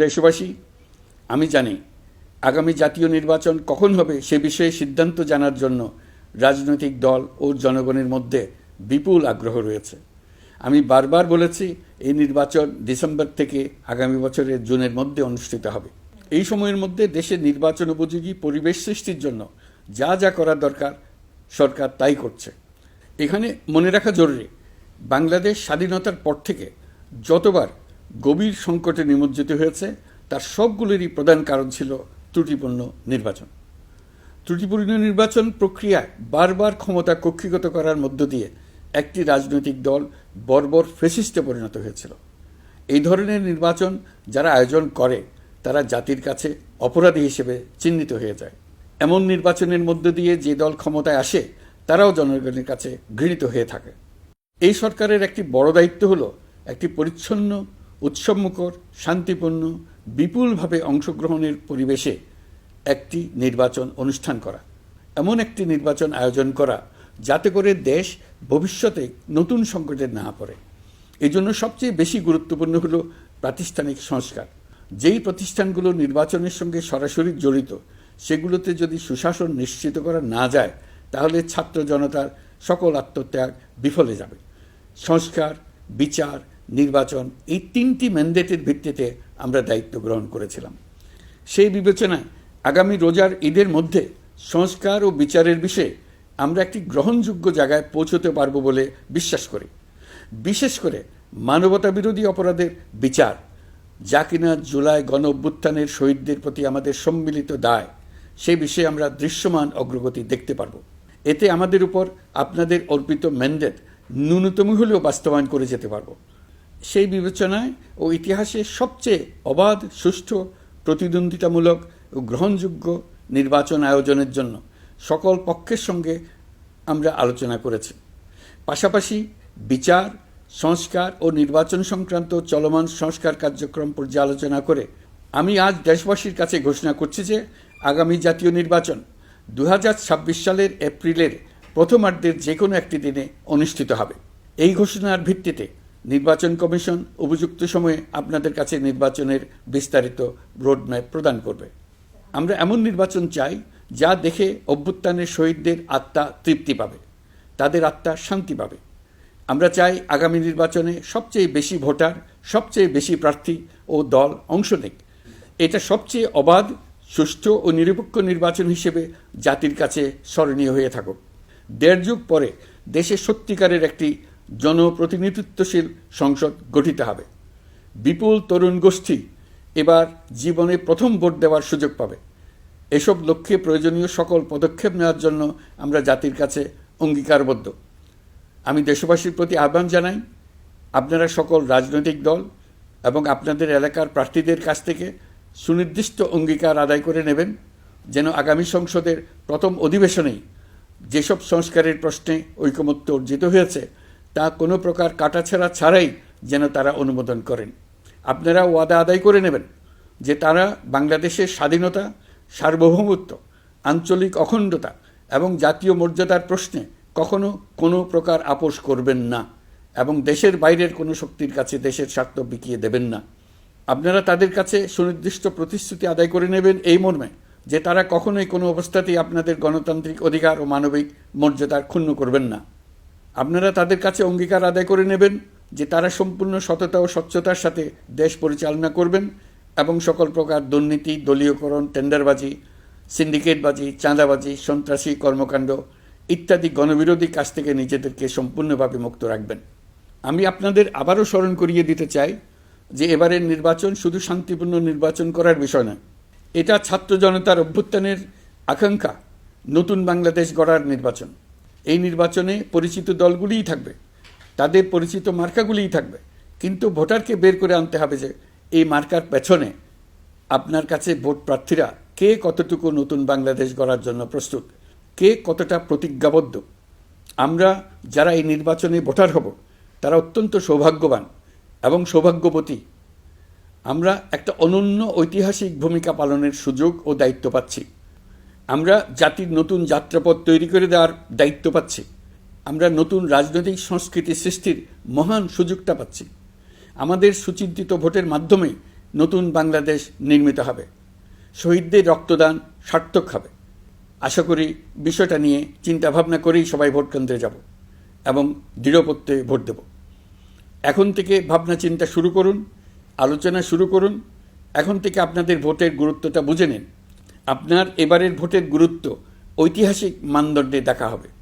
দেশবাসী, আমি জানি আগামী জাতীয় নির্বাচন কখন হবে সে বিষয়ে সিদ্ধান্ত জানার জন্য রাজনৈতিক দল ও জনগণের মধ্যে বিপুল আগ্রহ রয়েছে। আমি বারবার বলেছি এই নির্বাচন ডিসেম্বর থেকে আগামী বছরের জুনের মধ্যে অনুষ্ঠিত হবে। এই সময়ের মধ্যে দেশে নির্বাচন উপযোগী পরিবেশ সৃষ্টির জন্য যা যা করা দরকার সরকার তাই করছে। এখানে মনে রাখা জরুরি, বাংলাদেশ স্বাধীনতার পর থেকে যতবার গভীর সংকটে নিমজ্জিত হয়েছে তার সবগুলোরই প্রধান কারণ ছিল ত্রুটিপূর্ণ নির্বাচন। ত্রুটিপূর্ণ নির্বাচন প্রক্রিয়ায় বারবার ক্ষমতা কক্ষিগত করার মধ্য দিয়ে একটি রাজনৈতিক দল বর্বর ফ্যাসিস্টে পরিণত হয়েছিল। এই ধরনের নির্বাচন যারা আয়োজন করে তারা জাতির কাছে অপরাধী হিসেবে চিহ্নিত হয়ে যায়। এমন নির্বাচনের মধ্য দিয়ে যে দল ক্ষমতায় আসে তারাও জনগণের কাছে ঘৃণিত হয়ে থাকে। এই সরকারের একটি বড় দায়িত্ব হলো একটি পরিচ্ছন্ন, উৎসবমুখর, শান্তিপূর্ণ, বিপুলভাবে অংশগ্রহণের পরিবেশে একটি নির্বাচন অনুষ্ঠান করা, এমন একটি নির্বাচন আয়োজন করা যাতে করে দেশ ভবিষ্যতে নতুন সংকটে না পড়ে। এই জন্য সবচেয়ে বেশি গুরুত্বপূর্ণ হলো প্রাতিষ্ঠানিক সংস্কার। যেই প্রতিষ্ঠানগুলো নির্বাচনের সঙ্গে সরাসরি জড়িত সেগুলোতে যদি সুশাসন নিশ্চিত করা না যায় তাহলে ছাত্র জনতার সকল আত্মত্যাগ বিফলে যাবে। সংস্কার, বিচার, নির্বাচন এই তিনটি ম্যান্ডেটের ভিত্তিতে আমরা দায়িত্ব গ্রহণ করেছিলাম। সেই বিবেচনায় আগামী রোজার ঈদের মধ্যে সংস্কার ও বিচারের বিষয়ে আমরা একটি গ্রহণযোগ্য জায়গায় পৌঁছতে পারব বলে বিশ্বাস করি। বিশেষ করে মানবতা বিরোধী অপরাধের বিচার, যা কিনা জুলাই গণ অভ্যুত্থানের শহীদদের প্রতি আমাদের সম্মিলিত দায়, সে বিষয়ে আমরা দৃশ্যমান অগ্রগতি দেখতে পারব। এতে আমাদের উপর আপনাদের অর্পিত ম্যান্ডেট ন্যূনতম হলেও বাস্তবায়ন করে যেতে পারব। সেই বিবেচনায় ও ইতিহাসে সবচেয়ে অবাধ, সুষ্ঠু, প্রতিদ্বন্দ্বিতামূলক ও গ্রহণযোগ্য নির্বাচন আয়োজনের জন্য সকল পক্ষের সঙ্গে আমরা আলোচনা করেছি। পাশাপাশি বিচার, সংস্কার ও নির্বাচন সংক্রান্ত চলমান সংস্কার কার্যক্রম পর্যালোচনা করে আমি আজ দেশবাসীর কাছে ঘোষণা করছি যে আগামী জাতীয় নির্বাচন 2026 সালের এপ্রিলের প্রথমার্ধের যে কোনো একটি দিনে অনুষ্ঠিত হবে। এই ঘোষণার ভিত্তিতে নির্বাচন কমিশন উপযুক্ত সময়ে আপনাদের কাছে নির্বাচনের বিস্তারিত রোডম্যাপ প্রদান করবে। আমরা এমন নির্বাচন চাই যা দেখে অভ্যুত্থানের শহীদদের আত্মা তৃপ্তি পাবে, তাদের আত্মা শান্তি পাবে। আমরা চাই আগামী নির্বাচনে সবচেয়ে বেশি ভোটার, সবচেয়ে বেশি প্রার্থী ও দল অংশ নেক। এটা সবচেয়ে অবাধ, সুষ্ঠু ও নিরপেক্ষ নির্বাচন হিসেবে জাতির কাছে স্মরণীয় হয়ে থাকুক। 1.5 যুগ পরে দেশে সত্যিকারের একটি জনপ্রতিনিধিত্বশীল সংসদ গঠিত হবে। বিপুল তরুণ গোষ্ঠী এবার জীবনে প্রথম ভোট দেওয়ার সুযোগ পাবে। এসব লক্ষ্যে প্রয়োজনীয় সকল পদক্ষেপ নেওয়ার জন্য আমরা জাতির কাছে অঙ্গীকারবদ্ধ। আমি দেশবাসীর প্রতি আহ্বান জানাই, আপনারা সকল রাজনৈতিক দল এবং আপনাদের এলাকার প্রার্থীদের কাছ থেকে সুনির্দিষ্ট অঙ্গীকার আদায় করে নেবেন যেন আগামী সংসদের প্রথম অধিবেশনেই যেসব সংস্কারের প্রশ্নে ঐকমত্য অর্জিত হয়েছে তা কোনো প্রকার কাটাছেঁড়া ছাড়াই যেন তারা অনুমোদন করেন। আপনারা ওয়াদা আদায় করে নেবেন যে তারা বাংলাদেশের স্বাধীনতা, সার্বভৌমত্ব, আঞ্চলিক অখণ্ডতা এবং জাতীয় মর্যাদার প্রশ্নে কখনো কোনো প্রকার আপোষ করবেন না এবং দেশের বাইরের কোনো শক্তির কাছে দেশের স্বার্থ বিকিয়ে দেবেন না। আপনারা তাদের কাছে সুনির্দিষ্ট প্রতিশ্রুতি আদায় করে নেবেন এই মর্মে যে তারা কখনোই কোনো অবস্থাতেই আপনাদের গণতান্ত্রিক অধিকার ও মানবিক মর্যাদার ক্ষুণ্ণ করবেন না। আপনারা তাদের কাছে অঙ্গীকার আদায় করে নেবেন যে তারা সম্পূর্ণ সততা ও স্বচ্ছতার সাথে দেশ পরিচালনা করবেন এবং সকল প্রকার দুর্নীতি, দলীয়করণ, টেন্ডারবাজি, সিন্ডিকেটবাজি, চাঁদাবাজি, সন্ত্রাসী কর্মকাণ্ড ইত্যাদি গণবিরোধী কাজ থেকে নিজেদেরকে সম্পূর্ণভাবে মুক্ত রাখবেন। আমি আপনাদের আবারও স্মরণ করিয়ে দিতে চাই যে এবারের নির্বাচন শুধু শান্তিপূর্ণ নির্বাচন করার বিষয় নয়, এটা ছাত্র জনতার অভ্যুত্থানের আকাঙ্ক্ষা নতুন বাংলাদেশ গড়ার নির্বাচন। এই নির্বাচনে পরিচিত দলগুলিই থাকবে, তাদের পরিচিত মার্কাগুলিই থাকবে, কিন্তু ভোটারকে বের করে আনতে হবে যে এই মার্কার পেছনে আপনার কাছে ভোট প্রার্থীরা কে কতটুকু নতুন বাংলাদেশ গড়ার জন্য প্রস্তুত, কে কতটা প্রতিজ্ঞাবদ্ধ। আমরা যারা এই নির্বাচনে ভোটার হব তারা অত্যন্ত সৌভাগ্যবান এবং সৌভাগ্যবতী। আমরা একটা অনন্য ঐতিহাসিক ভূমিকা পালনের সুযোগ ও দায়িত্ব পাচ্ছি। আমরা জাতির নতুন যাত্রাপথ তৈরি করে দেওয়ার দায়িত্ব পাচ্ছি। আমরা নতুন রাজনৈতিক সংস্কৃতি সৃষ্টির মহান সুযোগটা পাচ্ছি। আমাদের সুচিন্তিত ভোটের মাধ্যমে নতুন বাংলাদেশ নির্মিত হবে। শহীদদের রক্তদান সার্থক হবে। আশা করি বিষয়টা নিয়ে চিন্তাভাবনা করেই সবাই ভোট কেন্দ্রে যাব এবং দৃঢ়প্রত্যয়ে ভোট দেব। এখন থেকে ভাবনা চিন্তা শুরু করুন, আলোচনা শুরু করুন। এখন থেকে আপনাদের ভোটের গুরুত্বটা বুঝে নিন। আপনার এবারের ভোটের গুরুত্ব ঐতিহাসিক মানদণ্ডে দেখা হবে।